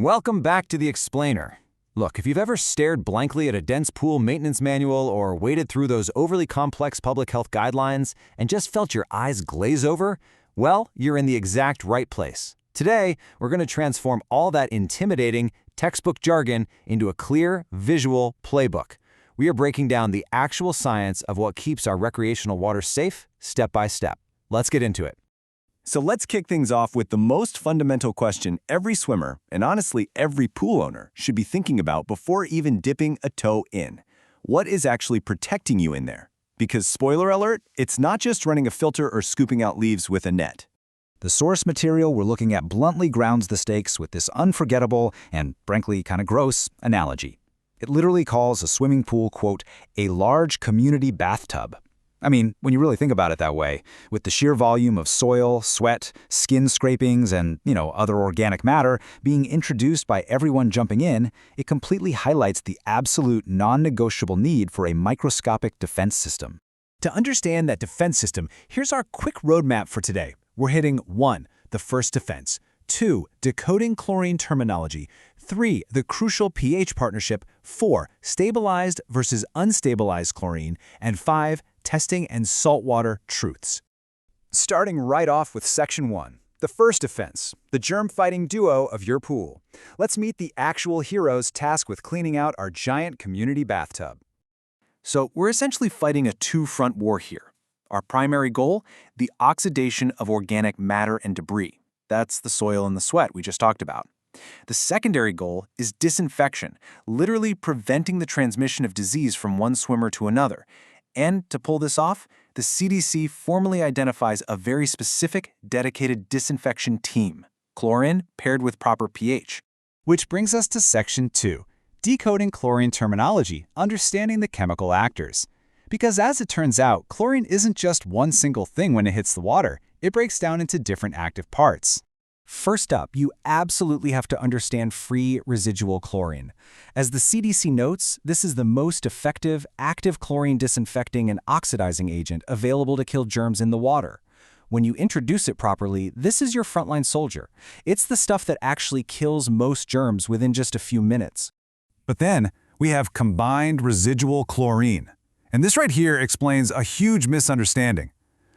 Welcome back to the Explainer. Look, if you've ever stared blankly at a dense pool maintenance manual or waded through those overly complex public health guidelines and just felt your eyes glaze over, well, you're in the exact right place. Today, we're going to transform all that intimidating textbook jargon into a clear, visual playbook. We are breaking down the actual science of what keeps our recreational water safe, step by step. Let's get into it. So let's kick things off with the most fundamental question every swimmer, and honestly every pool owner, should be thinking about before even dipping a toe in. What is actually protecting you in there? Because spoiler alert, it's not just running a filter or scooping out leaves with a net. The source material we're looking at bluntly grounds the stakes with this unforgettable and, frankly, kind of gross analogy. It literally calls a swimming pool, quote, a large community bathtub. I mean, when you really think about it that way, with the sheer volume of soil, sweat, skin scrapings, and, other organic matter being introduced by everyone jumping in, it completely highlights the absolute non-negotiable need for a microscopic defense system. To understand that defense system, here's our quick roadmap for today. We're hitting 1. The first defense. 2. Decoding chlorine terminology. 3. The crucial pH partnership. 4. Stabilized versus unstabilized chlorine. And 5. Testing and saltwater truths. Starting right off with Section 1, the first defense, the germ-fighting duo of your pool. Let's meet the actual heroes tasked with cleaning out our giant community bathtub. So we're essentially fighting a two-front war here. Our primary goal, the oxidation of organic matter and debris. That's the soil and the sweat we just talked about. The secondary goal is disinfection, literally preventing the transmission of disease from one swimmer to another. And to pull this off, the CDC formally identifies a very specific, dedicated disinfection team, chlorine paired with proper pH. Which brings us to Section 2, decoding chlorine terminology, understanding the chemical actors. Because as it turns out, chlorine isn't just one single thing when it hits the water. It breaks down into different active parts. First up, you absolutely have to understand free residual chlorine. As the CDC notes, this is the most effective active chlorine disinfecting and oxidizing agent available to kill germs in the water. When you introduce it properly, this is your frontline soldier. It's the stuff that actually kills most germs within just a few minutes. But then, we have combined residual chlorine. And this right here explains a huge misunderstanding.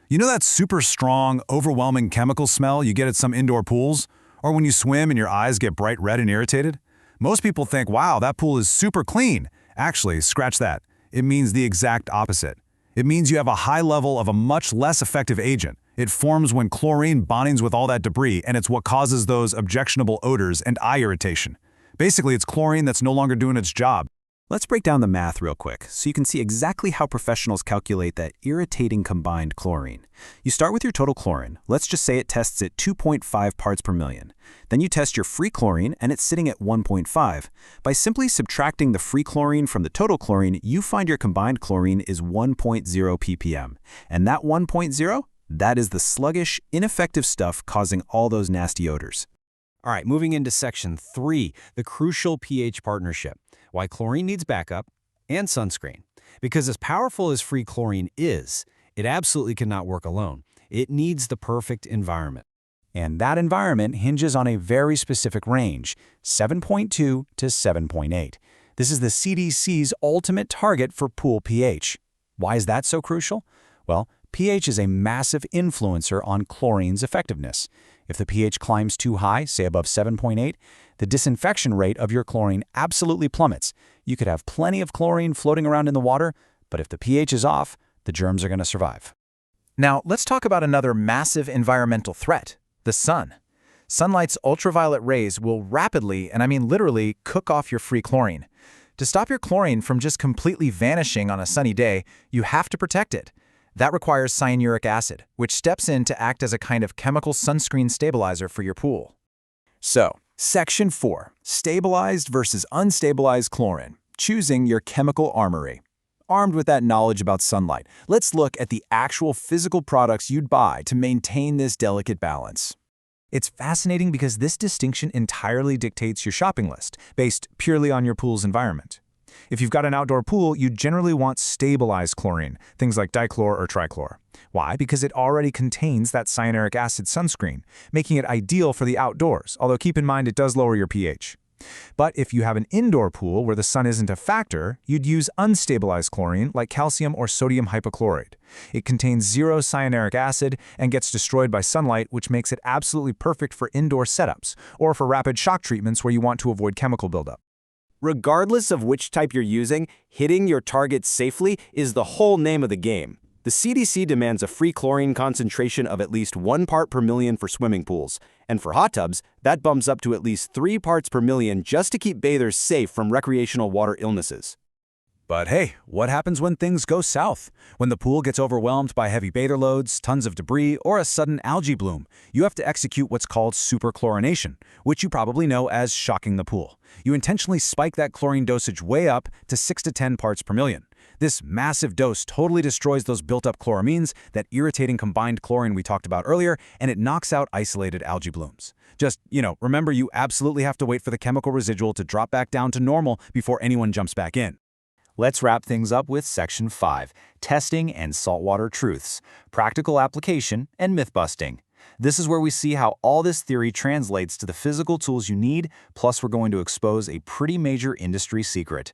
You know that super strong, overwhelming chemical smell you get at some indoor pools? Or when you swim and your eyes get bright red and irritated? Most people think, wow, that pool is super clean. Actually, scratch that. It means the exact opposite. It means you have a high level of a much less effective agent. It forms when chlorine bondings with all that debris, and it's what causes those objectionable odors and eye irritation. Basically, it's chlorine that's no longer doing its job. Let's break down the math real quick so you can see exactly how professionals calculate that irritating combined chlorine. You start with your total chlorine. Let's just say it tests at 2.5 parts per million. Then you test your free chlorine and it's sitting at 1.5. By simply subtracting the free chlorine from the total chlorine, you find your combined chlorine is 1.0 ppm. And that 1.0, that is the sluggish, ineffective stuff causing all those nasty odors. All right, moving into Section 3, the crucial pH partnership. Why chlorine needs backup and sunscreen. Because as powerful as free chlorine is, it absolutely cannot work alone. It needs the perfect environment. And that environment hinges on a very specific range, 7.2 to 7.8. This is the CDC's ultimate target for pool pH. Why is that so crucial? Well, pH is a massive influencer on chlorine's effectiveness. If the pH climbs too high, say above 7.8, the disinfection rate of your chlorine absolutely plummets. You could have plenty of chlorine floating around in the water, but if the pH is off, the germs are going to survive. Now, let's talk about another massive environmental threat, the sun. Sunlight's ultraviolet rays will rapidly, and I mean literally, cook off your free chlorine. To stop your chlorine from just completely vanishing on a sunny day, you have to protect it. That requires cyanuric acid, which steps in to act as a kind of chemical sunscreen stabilizer for your pool. So, Section 4, stabilized versus unstabilized chlorine, choosing your chemical armory. Armed with that knowledge about sunlight, let's look at the actual physical products you'd buy to maintain this delicate balance. It's fascinating because this distinction entirely dictates your shopping list, based purely on your pool's environment. If you've got an outdoor pool, you generally want stabilized chlorine, things like dichlor or trichlor. Why? Because it already contains that cyanuric acid sunscreen, making it ideal for the outdoors, although keep in mind it does lower your pH. But if you have an indoor pool where the sun isn't a factor, you'd use unstabilized chlorine like calcium or sodium hypochlorite. It contains zero cyanuric acid and gets destroyed by sunlight, which makes it absolutely perfect for indoor setups or for rapid shock treatments where you want to avoid chemical buildup. Regardless of which type you're using, hitting your target safely is the whole name of the game. The CDC demands a free chlorine concentration of at least 1 part per million for swimming pools, and for hot tubs, that bumps up to at least 3 parts per million just to keep bathers safe from recreational water illnesses. But hey, what happens when things go south? When the pool gets overwhelmed by heavy bather loads, tons of debris, or a sudden algae bloom, you have to execute what's called superchlorination, which you probably know as shocking the pool. You intentionally spike that chlorine dosage way up to 6 to 10 parts per million. This massive dose totally destroys those built-up chloramines, that irritating combined chlorine we talked about earlier, and it knocks out isolated algae blooms. Just, remember you absolutely have to wait for the chemical residual to drop back down to normal before anyone jumps back in. Let's wrap things up with Section 5, Testing and Saltwater Truths, Practical Application and Myth-Busting. This is where we see how all this theory translates to the physical tools you need, plus we're going to expose a pretty major industry secret.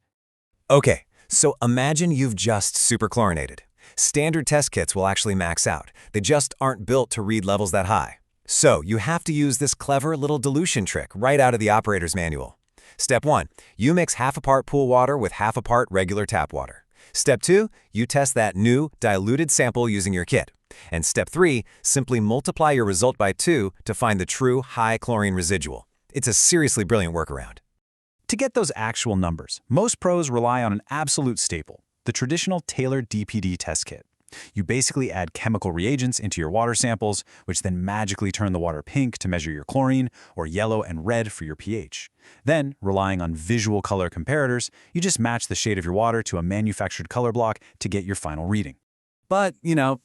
Okay, so imagine you've just superchlorinated. Standard test kits will actually max out. They just aren't built to read levels that high. So you have to use this clever little dilution trick right out of the operator's manual. Step 1, you mix half a part pool water with half a part regular tap water. Step 2, you test that new, diluted sample using your kit. And Step 3, simply multiply your result by 2 to find the true high chlorine residual. It's a seriously brilliant workaround. To get those actual numbers, most pros rely on an absolute staple, the traditional tailored DPD test kit. You basically add chemical reagents into your water samples, which then magically turn the water pink to measure your chlorine, or yellow and red for your pH. Then, relying on visual color comparators, you just match the shade of your water to a manufactured color block to get your final reading. But,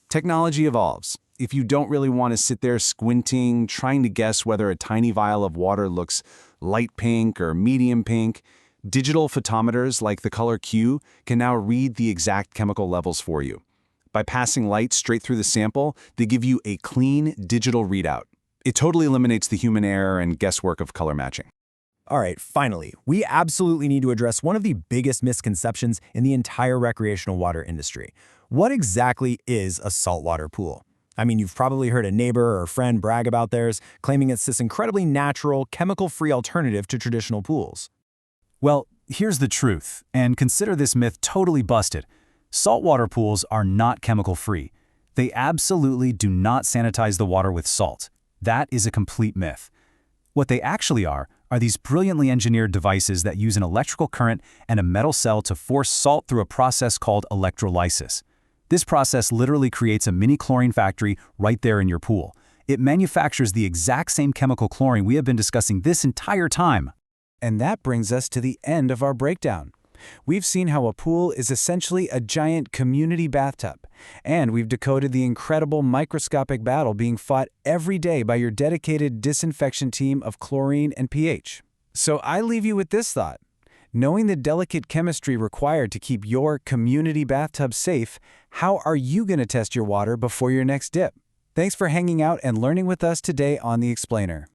technology evolves. If you don't really want to sit there squinting, trying to guess whether a tiny vial of water looks light pink or medium pink, digital photometers like the Color Q can now read the exact chemical levels for you. By passing light straight through the sample, they give you a clean digital readout. It totally eliminates the human error and guesswork of color matching. All right, finally, we absolutely need to address one of the biggest misconceptions in the entire recreational water industry. What exactly is a saltwater pool? I mean, you've probably heard a neighbor or friend brag about theirs, claiming it's this incredibly natural, chemical-free alternative to traditional pools. Well, here's the truth, and consider this myth totally busted. Saltwater pools are not chemical-free. They absolutely do not sanitize the water with salt. That is a complete myth. What they actually are these brilliantly engineered devices that use an electrical current and a metal cell to force salt through a process called electrolysis. This process literally creates a mini chlorine factory right there in your pool. It manufactures the exact same chemical chlorine we have been discussing this entire time. And that brings us to the end of our breakdown. We've seen how a pool is essentially a giant community bathtub, and we've decoded the incredible microscopic battle being fought every day by your dedicated disinfection team of chlorine and pH. So I leave you with this thought. Knowing the delicate chemistry required to keep your community bathtub safe, how are you going to test your water before your next dip? Thanks for hanging out and learning with us today on The Explainer.